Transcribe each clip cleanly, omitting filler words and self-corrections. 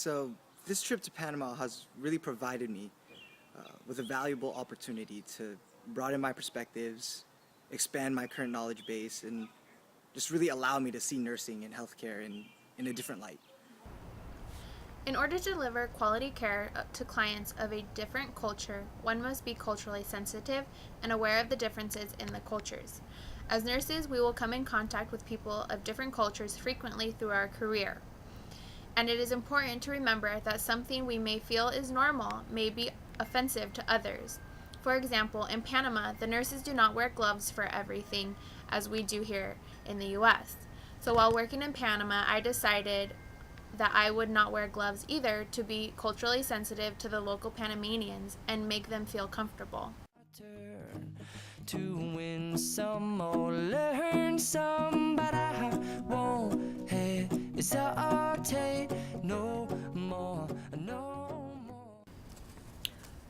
So this trip to Panama has really provided me with a valuable opportunity to broaden my perspectives, expand my current knowledge base, and just really allow me to see nursing and healthcare in a different light. In order to deliver quality care to clients of a different culture, one must be culturally sensitive and aware of the differences in the cultures. As nurses, we will come in contact with people of different cultures frequently through our career. And it is important to remember that something we may feel is normal may be offensive to others. For example, in Panama, the nurses do not wear gloves for everything as we do here in the US. So while working in Panama, I decided that I would not wear gloves either to be culturally sensitive to the local Panamanians and make them feel comfortable. To win some or learn some, but I won't hesitate no more, no more.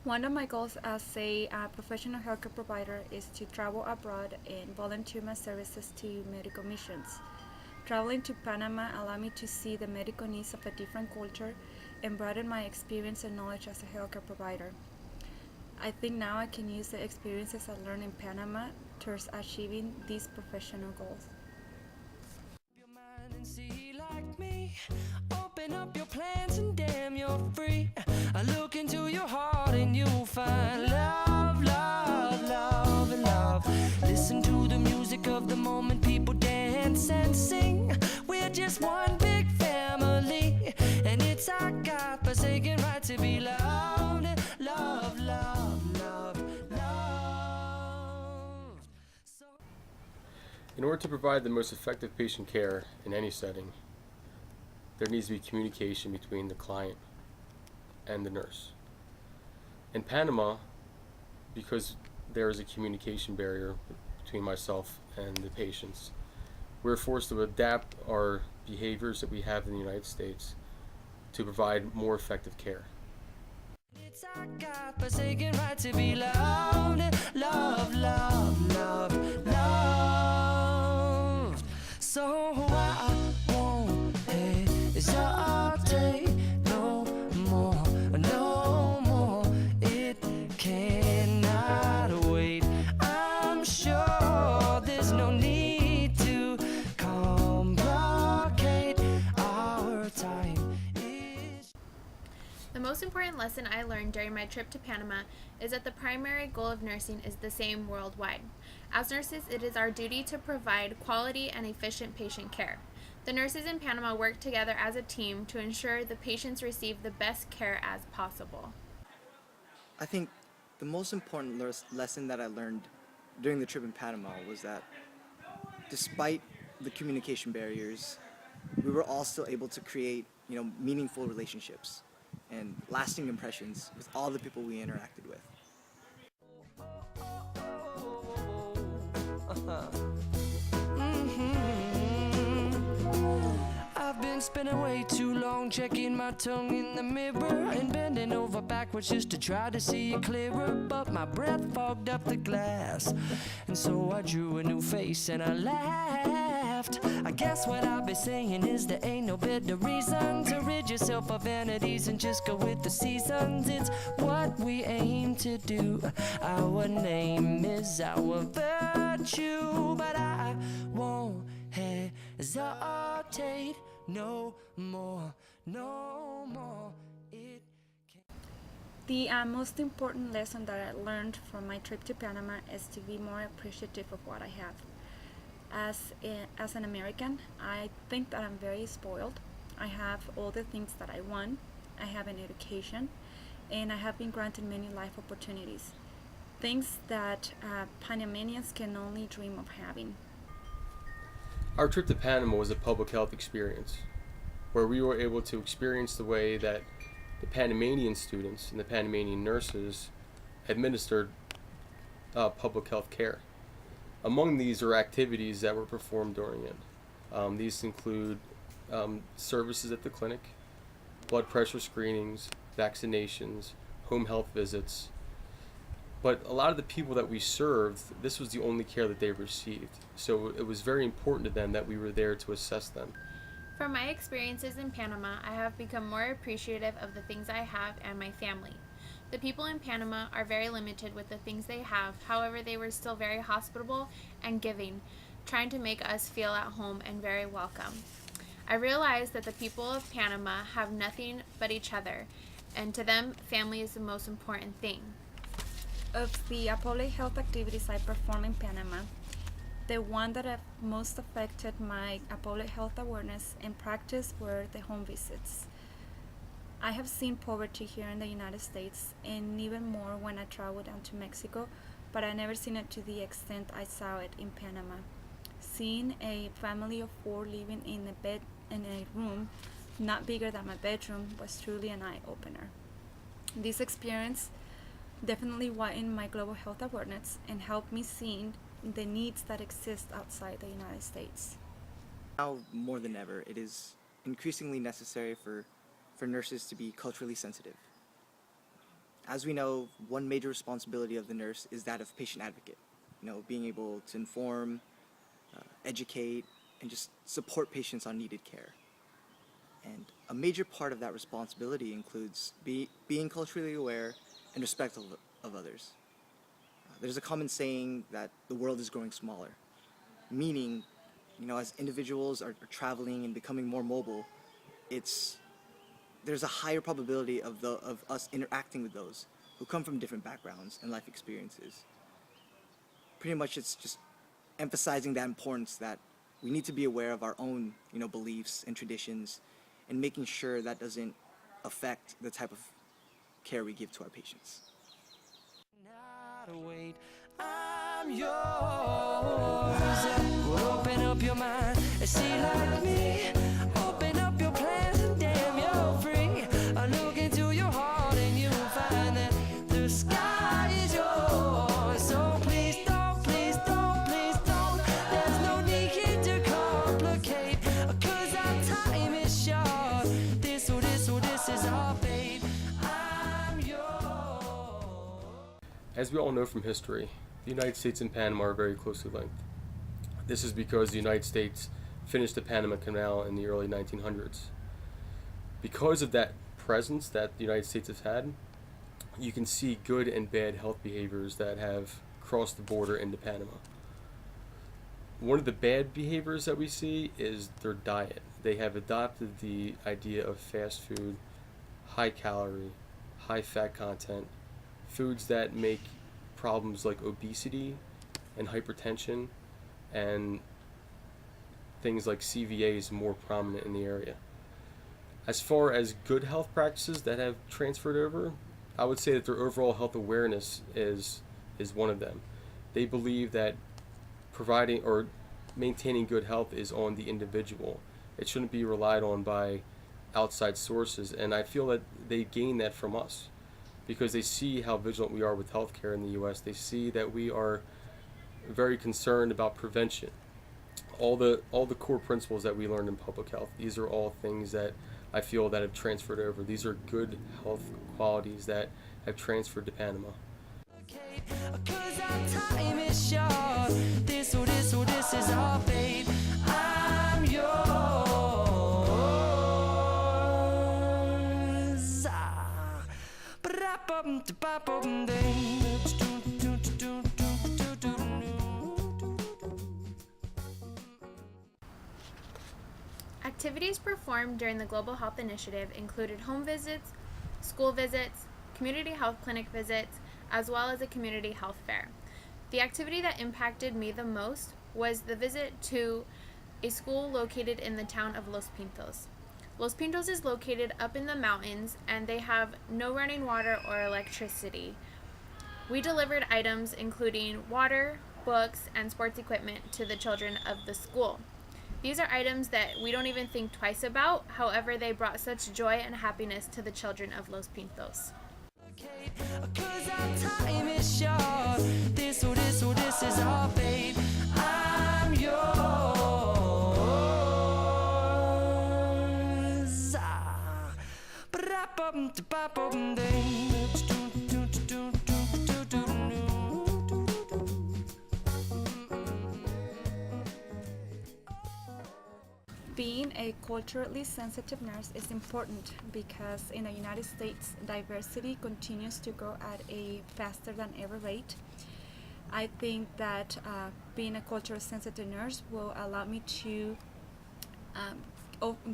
One of my goals as a professional healthcare provider is to travel abroad and volunteer my services to medical missions. Traveling to Panama allowed me to see the medical needs of a different culture and broaden my experience and knowledge as a healthcare provider. I think now I can use the experiences I learned in Panama towards achieving these professional goals. Your mind and see like me. Open up your plans and damn, you're free. I look into your heart and you'll find love, love, love, and love. Listen to the music of the moment, people dance and sing. We're just one big family, and it's our God-forsaken right to be loved, love, love, love, love. In order to provide the most effective patient care in any setting, there needs to be communication between the client and the nurse. In Panama, because there is a communication barrier between myself and the patients, we're forced to adapt our behaviors that we have in the United States to provide more effective care. It's our God-forsaken right to be loved, love, love, love, love. So I won't hesitate no more, no more. It cannot wait. I'm sure there's no need to complicate our time. The most important lesson I learned during my trip to Panama is that the primary goal of nursing is the same worldwide. As nurses, it is our duty to provide quality and efficient patient care. The nurses in Panama work together as a team to ensure the patients receive the best care as possible. I think the most important lesson that I learned during the trip in Panama was that despite the communication barriers, we were all still able to create, meaningful relationships and lasting impressions with all the people we interacted with. I've been spending way too long checking my tongue in the mirror and bending over backwards just to try to see it clearer, but my breath fogged up the glass, and so I drew a new face and I laughed. I guess what I'll be saying is there ain't no better reason to rid yourself of vanities and just go with the seasons. It's what we aim to do. Our name is our virtue, but I won't hesitate no more, no more. The most important lesson that I learned from my trip to Panama is to be more appreciative of what I have. As an American, I think that I'm very spoiled. I have all the things that I want. I have an education, and I have been granted many life opportunities. Things that Panamanians can only dream of having. Our trip to Panama was a public health experience where we were able to experience the way that the Panamanian students and the Panamanian nurses administered public health care. Among these are activities that were performed during it. These include services at the clinic, blood pressure screenings, vaccinations, home health visits. But a lot of the people that we served, this was the only care that they received. So it was very important to them that we were there to assess them From my experiences in Panama, I have become more appreciative of the things I have and my family. The people in Panama are very limited with the things they have, however, they were still very hospitable and giving, trying to make us feel at home and very welcome. I realized that the people of Panama have nothing but each other, and to them, family is the most important thing. Of the public health activities I perform in Panama, the one that have most affected my public health awareness and practice were the home visits. I have seen poverty here in the United States and even more when I traveled down to Mexico, but I never seen it to the extent I saw it in Panama. Seeing a family of 4 living in a room not bigger than my bedroom was truly an eye-opener. This experience definitely widened my global health awareness and helped me see the needs that exist outside the United States. Now more than ever, it is increasingly necessary for nurses to be culturally sensitive. As we know, one major responsibility of the nurse is that of patient advocate. Being able to inform, educate, and just support patients on needed care. And a major part of that responsibility includes being culturally aware and respectful of others. There's a common saying that the world is growing smaller, meaning, as individuals are traveling and becoming more mobile, there's a higher probability of us interacting with those who come from different backgrounds and life experiences. Pretty much it's just emphasizing that importance that we need to be aware of our own, beliefs and traditions, and making sure that doesn't affect the type of care we give to our patients. Not wait, I'm yours. Open up your mind and see like me. Open up your plans and damn, you're free. I look into your heart and you'll find that the sky is yours. So please don't, please don't, please don't. There's no need here to complicate, 'cause our time is short. This is our fate. I'm yours. As we all know from history, the United States and Panama are very closely linked. This is because the United States finished the Panama Canal in the early 1900s. Because of that presence that the United States has had, you can see good and bad health behaviors that have crossed the border into Panama. One of the bad behaviors that we see is their diet. They have adopted the idea of fast food, high calorie, high fat content, foods that make problems like obesity and hypertension and things like CVAs more prominent in the area. As far as good health practices that have transferred over, I would say that their overall health awareness is one of them. They believe that providing or maintaining good health is on the individual. It shouldn't be relied on by outside sources, and I feel that they gain that from us because they see how vigilant we are with healthcare in the U.S. They see that we are very concerned about prevention. All the core principles that we learned in public health, these are all things that I feel that have transferred over. These are good health qualities that have transferred to Panama. 'Cause our time is short. This is our fate. I'm yours. Activities performed during the Global Health Initiative included home visits, school visits, community health clinic visits, as well as a community health fair. The activity that impacted me the most was the visit to a school located in the town of Los Pintos. Los Pintos is located up in the mountains and they have no running water or electricity. We delivered items including water, books, and sports equipment to the children of the school. These are items that we don't even think twice about, however, they brought such joy and happiness to the children of Los Pintos. 'Cause our time is short. This is our fate. I'm yours. Being a culturally sensitive nurse is important because in the United States, diversity continues to grow at a faster than ever rate. I think that being a culturally sensitive nurse will allow me to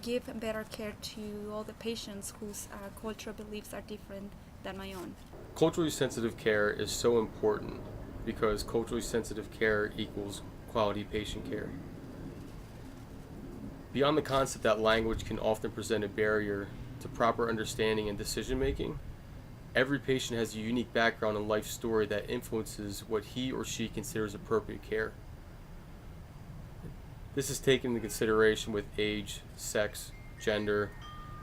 give better care to all the patients whose cultural beliefs are different than my own. Culturally sensitive care is so important because culturally sensitive care equals quality patient care. Beyond the concept that language can often present a barrier to proper understanding and decision making, every patient has a unique background and life story that influences what he or she considers appropriate care. This is taken into consideration with age, sex, gender,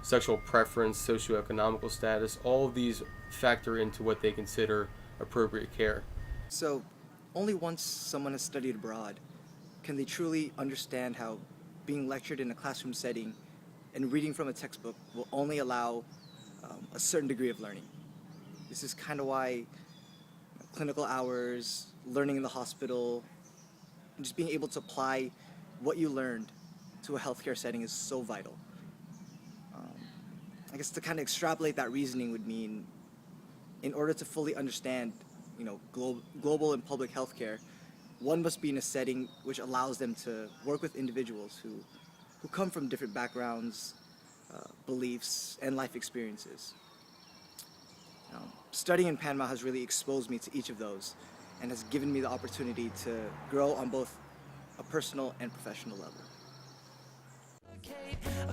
sexual preference, socioeconomical status. All of these factor into what they consider appropriate care. So, only once someone has studied abroad can they truly understand how being lectured in a classroom setting and reading from a textbook will only allow a certain degree of learning. This is kind of why clinical hours, learning in the hospital, and just being able to apply what you learned to a healthcare setting is so vital. I guess to kind of extrapolate that reasoning would mean, in order to fully understand, global and public healthcare, one must be in a setting which allows them to work with individuals who come from different backgrounds, beliefs, and life experiences. Studying in Panama has really exposed me to each of those and has given me the opportunity to grow on both a personal and professional level.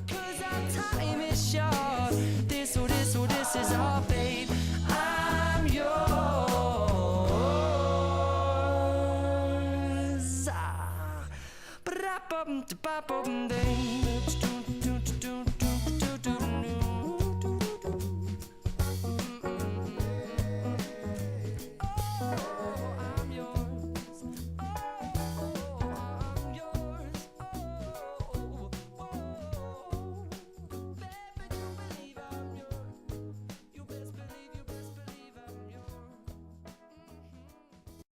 Cause our time is short. This is our fate. I'm yours. Ba-da-bum-da-ba-bum-ding.